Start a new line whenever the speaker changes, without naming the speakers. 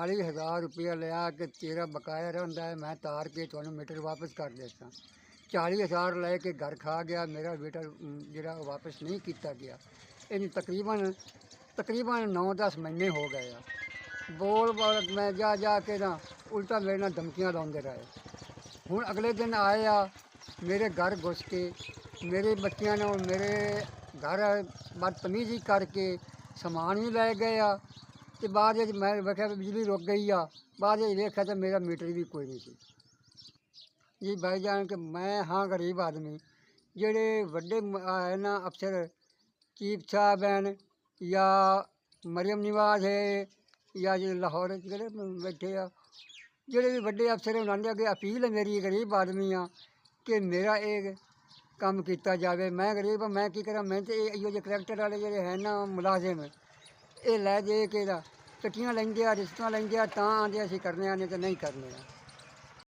40,000 रुपया लिया कि तेरा बकाया रहा है, मैं तार के तुहानू मीटर वापस कर देता। 40,000 लैके घर खा गया, मेरा मीटर जिहड़ा वापस नहीं किया गया। इन तकरीबन 9-10 महीने हो गए आ। बोल बाल मैं जा जा के ना उल्टा मेरे नाल धमकियां लाउंदे रहे। हुण अगले दिन आए आ, मेरे घर घुस के मेरे बच्चों ने मेरे घर बदतमीजी करके समान भी लै गए आ। तो बाद मैं वेख्या बिजली रुक गई आ, बाद वेख्या तो मेरा मीटर भी कोई नहीं सी। जी भाईजान कि मैं हाँ गरीब आदमी, ਜਿਹੜੇ ਵੱਡੇ ਹੈ ਨਾ ਅਫਸਰ ਚੀਫ ਸਾਹਿਬ ਹਨ ਜਾਂ ਮਰੀਮ ਨਿਵਾਜ਼ ਹੈ ਜਾਂ ਜਿਹੜੇ ਲਾਹੌਰ ਜਿਹੜੇ ਬੈਠੇ ਆ, ਜਿਹੜੇ ਵੀ ਵੱਡੇ ਅਫਸਰ ਉਹਨਾਂ ਦੇ ਅੱਗੇ ਅਪੀਲ ਹੈ ਮੇਰੀ, ਗਰੀਬ ਆਦਮੀ ਆ, ਕਿ ਮੇਰਾ ਇਹ ਕੰਮ ਕੀਤਾ ਜਾਵੇ। ਮੈਂ ਗਰੀਬ ਹਾਂ, ਮੈਂ ਕੀ ਕਰਾਂ। ਮੈਂ ਤਾਂ ਇਹੋ ਜਿਹੇ ਕਰੈਕਟਰ ਵਾਲੇ ਜਿਹੜੇ ਹੈ ਨਾ ਮੁਲਾਜ਼ਮ, ਇਹ ਲੈ ਦੇ ਕੇ ਚਿੱਠੀਆਂ ਲੈਂਦੇ ਆ, ਰਿਸ਼ਤਾਂ ਲੈਂਦੇ ਆ, ਤਾਂ ਆਂਦੇ ਅਸੀਂ ਕਰਨੇ ਆ, ਨਹੀਂ ਤਾਂ ਨਹੀਂ ਕਰਨੇ ਆ।